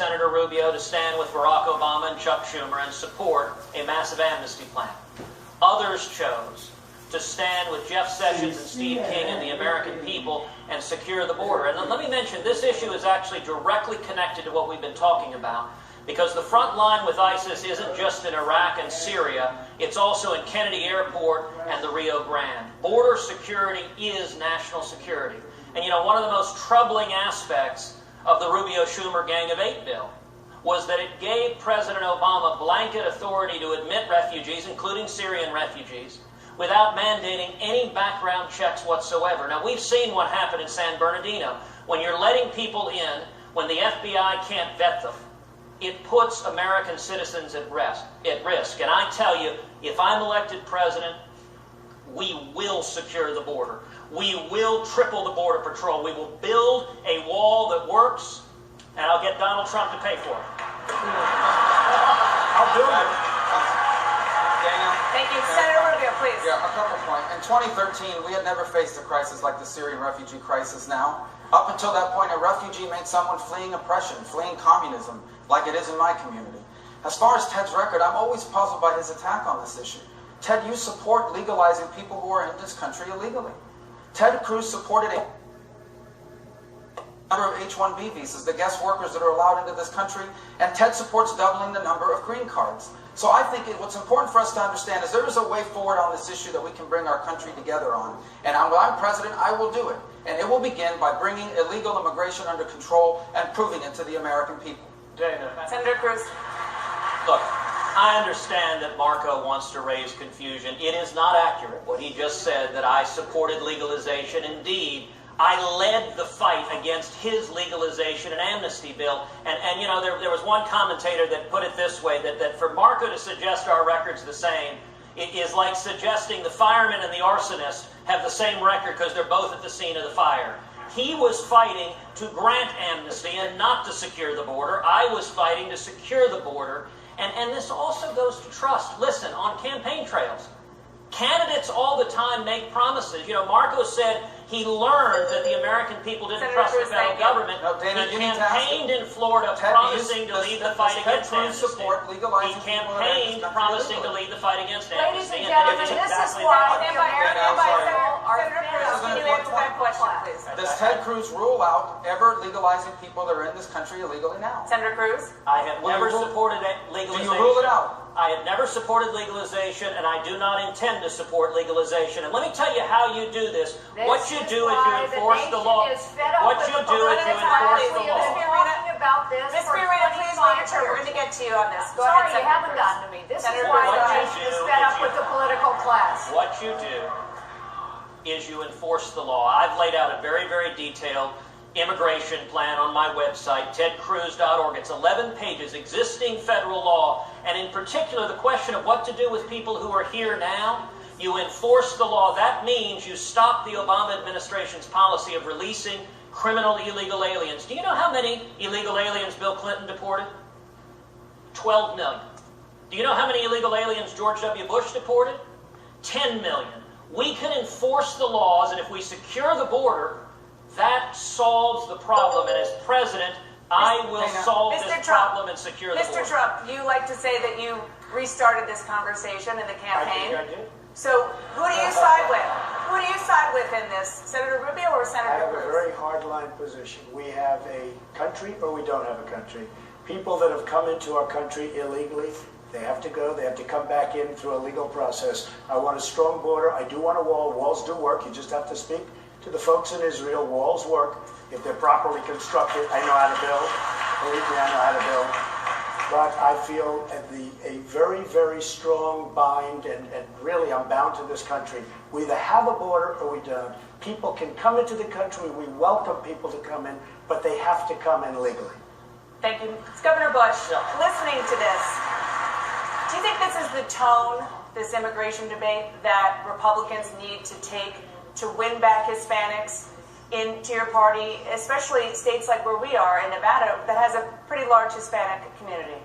Senator Rubio to stand with Barack Obama and Chuck Schumer and support a massive amnesty plan. Others chose to stand with Jeff Sessions and Steve King and the American people and secure the border. And let me mention, this issue is actually directly connected to what we've been talking about, because the front line with ISIS isn't just in Iraq and Syria, it's also in Kennedy Airport and the Rio Grande. Border security is national security. And you know, one of the most troubling aspects of the Rubio-Schumer Gang of Eight bill was that it gave President Obama blanket authority to admit refugees, including Syrian refugees, without mandating any background checks whatsoever. Now, we've seen what happened in San Bernardino. When you're letting people in, when the FBI can't vet them, it puts American citizens at risk. And I tell you, if I'm elected president, we will secure the border. We will triple the Border Patrol. We will build a wall that works, and I'll get Donald Trump to pay for it. I'll do it. Daniel? Thank you. Senator Rubio, please. Yeah, a couple points. In 2013, we had never faced a crisis like the Syrian refugee crisis now. Up until that point, a refugee meant someone fleeing oppression, fleeing communism, like it is in my community. As far as Ted's record, I'm always puzzled by his attack on this issue. Ted, you support legalizing people who are in this country illegally. Ted Cruz supported a number of H-1B visas, the guest workers that are allowed into this country, and Ted supports doubling the number of green cards. So I think what's important for us to understand is there is a way forward on this issue that we can bring our country together on. And when I'm president, I will do it. And it will begin by bringing illegal immigration under control and proving it to the American people. Senator Cruz. Look, I understand that Marco wants to raise confusion. It is not accurate what he just said, that I supported legalization. Indeed, I led the fight against his legalization and amnesty bill. And you know, there was one commentator that put it this way, that for Marco to suggest our record's the same, it is like suggesting the fireman and the arsonist have the same record because they're both at the scene of the fire. He was fighting to grant amnesty and not to secure the border. I was fighting to secure the border. And this also goes to trust. Listen, on campaign trails, candidates all the time make promises. You know, Marco said he learned that the American people didn't trust the federal government. No, Dana, he campaigned in Florida promising to lead the fight against amnesty. He campaigned promising to lead the fight against amnesty. Ladies and gentlemen, this is why the Senator Cruz, can you answer that question, please? Does Ted Cruz rule out ever legalizing people that are in this country illegally now? Senator Cruz? I have never supported legalization. Do you rule it out? I have never supported legalization, and I do not intend to support legalization. And let me tell you how you do this. What you do is you enforce the law. What you do is you enforce the law. Miss Fiorina, please wait your turn. We're going to get to you on this. Go ahead, Sorry, you haven't gotten to me. This is why the nation is fed up with the political class. What you do is you enforce the law. I've laid out a very, very detailed immigration plan on my website, tedcruz.org. It's 11 pages, existing federal law, and in particular the question of what to do with people who are here now. You enforce the law. That means you stop the Obama administration's policy of releasing criminal illegal aliens. Do you know how many illegal aliens Bill Clinton deported? 12 million. Do you know how many illegal aliens George W. Bush deported? 10 million. We can enforce the laws, and if we secure the border, that solves the problem. And as president, I will solve this problem and secure the border. Mr. Trump, you like to say that you restarted this conversation in the campaign. I did. So who do you side with? Who do you side with in this? Senator Rubio or I Senator have Cruz? a very hard-line position. We have a country or we don't have a country. People that have come into our country illegally, they have to go. They have to come back in through a legal process. I want a strong border. I do want a wall. Walls do work. You just have to speak to the folks in Israel. Walls work if they're properly constructed. I know how to build. Believe me, I know how to build. But I feel a very, very strong bind, and really I'm bound to this country. We either have a border or we don't. People can come into the country. We welcome people to come in, but they have to come in legally. Thank you. It's Governor Bush, listening to this, do you think this is the tone, this immigration debate, that Republicans need to take to win back Hispanics into your party, especially states like where we are in Nevada that has a pretty large Hispanic community?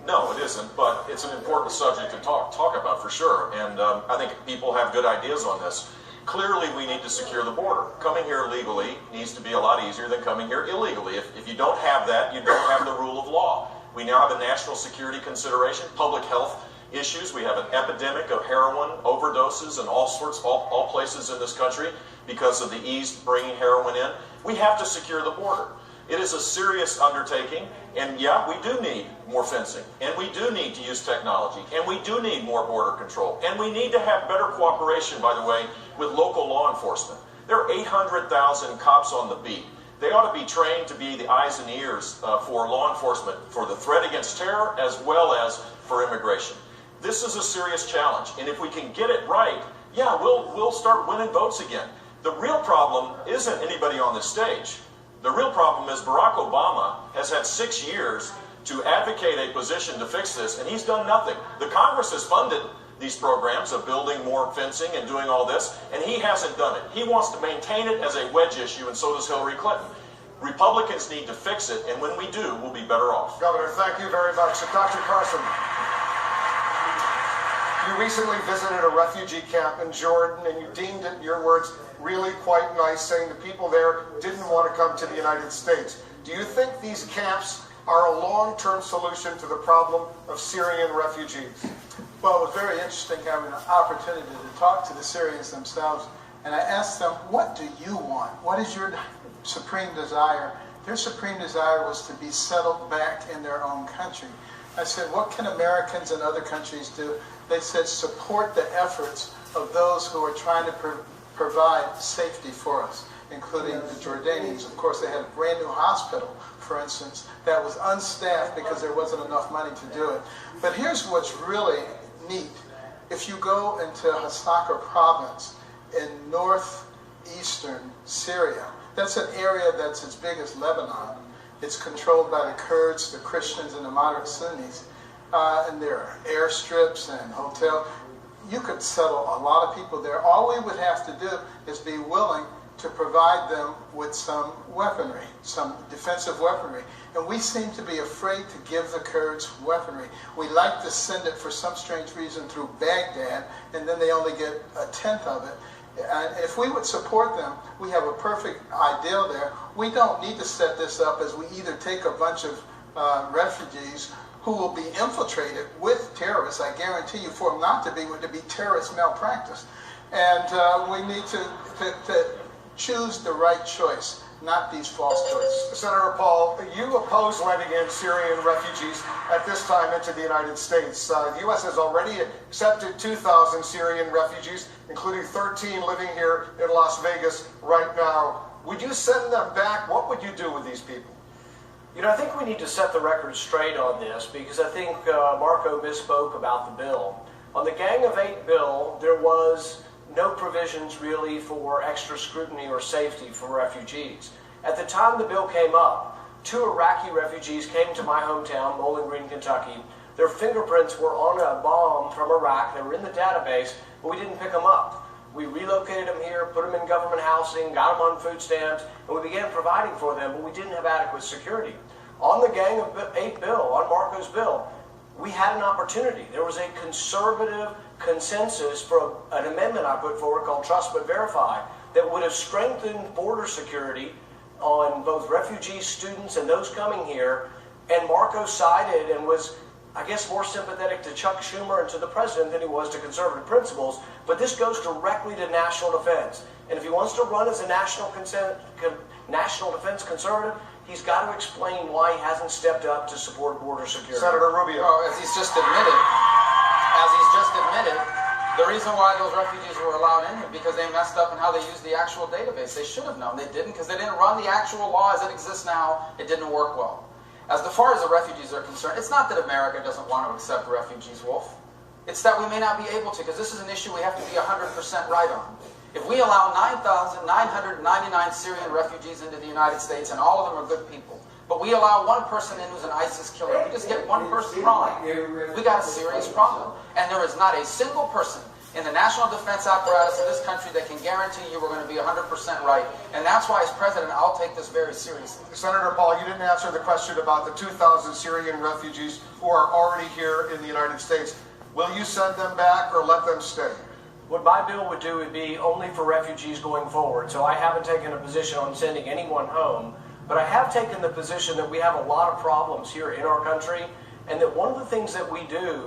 No, it isn't, but it's an important subject to talk about for sure. And I think people have good ideas on this. Clearly, we need to secure the border. Coming here legally needs to be a lot easier than coming here illegally. If you don't have that, you don't have the rule of law. We now have a national security consideration, public health issues. We have an epidemic of heroin overdoses in all places in this country because of the ease bringing heroin in. We have to secure the border. It is a serious undertaking, and yeah, we do need more fencing, and we do need to use technology, and we do need more border control, and we need to have better cooperation, by the way, with local law enforcement. There are 800,000 cops on the beat. They ought to be trained to be the eyes and ears for law enforcement, for the threat against terror as well as for immigration. This is a serious challenge, and if we can get it right, yeah, we'll start winning votes again. The real problem isn't anybody on this stage. The real problem is Barack Obama has had 6 years to advocate a position to fix this, and he's done nothing. The Congress has funded these programs of building more fencing and doing all this, and he hasn't done it. He wants to maintain it as a wedge issue, and so does Hillary Clinton. Republicans need to fix it, and when we do, we'll be better off. Governor, thank you very much. Dr. Carson, you recently visited a refugee camp in Jordan, and you deemed it, your words, really quite nice, saying the people there didn't want to come to the United States. Do you think these camps are a long-term solution to the problem of Syrian refugees? Well, it was very interesting having an opportunity to talk to the Syrians themselves, and I asked them, what do you want? What is your supreme desire? Their supreme desire was to be settled back in their own country. I said, what can Americans and other countries do? They said, support the efforts of those who are trying to provide safety for us, including the Jordanians. Of course, they had a brand new hospital, for instance, that was unstaffed because there wasn't enough money to do it. But here's what's really neat. If you go into Hasaka province in northeastern Syria, that's an area that's as big as Lebanon. It's controlled by the Kurds, the Christians, and the moderate Sunnis. And there are airstrips and hotels. You could settle a lot of people there. All we would have to do is be willing to provide them with some weaponry, some defensive weaponry. And we seem to be afraid to give the Kurds weaponry. We like to send it for some strange reason through Baghdad, and then they only get a tenth of it. And if we would support them, we have a perfect ideal there. We don't need to set this up as we either take a bunch of refugees who will be infiltrated with terrorists. I guarantee you, for them not to be, would to be terrorist malpractice. And we need to choose the right choice, not these false choices. Senator Paul, you oppose letting in Syrian refugees at this time into the United States. The U.S. has already accepted 2,000 Syrian refugees, including 13 living here in Las Vegas right now. Would you send them back? What would you do with these people? You know, I think we need to set the record straight on this, because I think Marco misspoke about the bill. On the Gang of Eight bill, there was no provisions really for extra scrutiny or safety for refugees. At the time the bill came up, 2 Iraqi refugees came to my hometown, Bowling Green, Kentucky. Their fingerprints were on a bomb from Iraq. They were in the database, but we didn't pick them up. We relocated them here, put them in government housing, got them on food stamps, and we began providing for them, but we didn't have adequate security. On the Gang of Eight bill, on Marco's bill, we had an opportunity. There was a conservative consensus for an amendment I put forward called Trust But Verify that would have strengthened border security on both refugees, students, and those coming here. And Marco sided and was, I guess, more sympathetic to Chuck Schumer and to the president than he was to conservative principles. But this goes directly to national defense. And if he wants to run as a national defense conservative, he's got to explain why he hasn't stepped up to support border security. Senator Rubio. Well, as he's just admitted, the reason why those refugees were allowed in here because they messed up in how they used the actual database. They should have known. They didn't, because they didn't run the actual law as it exists now. It didn't work well. As far as the refugees are concerned, it's not that America doesn't want to accept refugees, Wolf. It's that we may not be able to, because this is an issue we have to be 100% right on. If we allow 9,999 Syrian refugees into the United States, and all of them are good people, but we allow one person in who's an ISIS killer, we just get one person wrong, we got a serious problem. And there is not a single person in the national defense apparatus of this country that can guarantee you we're going to be 100% right. And that's why, as president, I'll take this very seriously. Senator Paul, you didn't answer the question about the 2,000 Syrian refugees who are already here in the United States. Will you send them back or let them stay? What my bill would do would be only for refugees going forward. So I haven't taken a position on sending anyone home. But I have taken the position that we have a lot of problems here in our country, and that one of the things that we do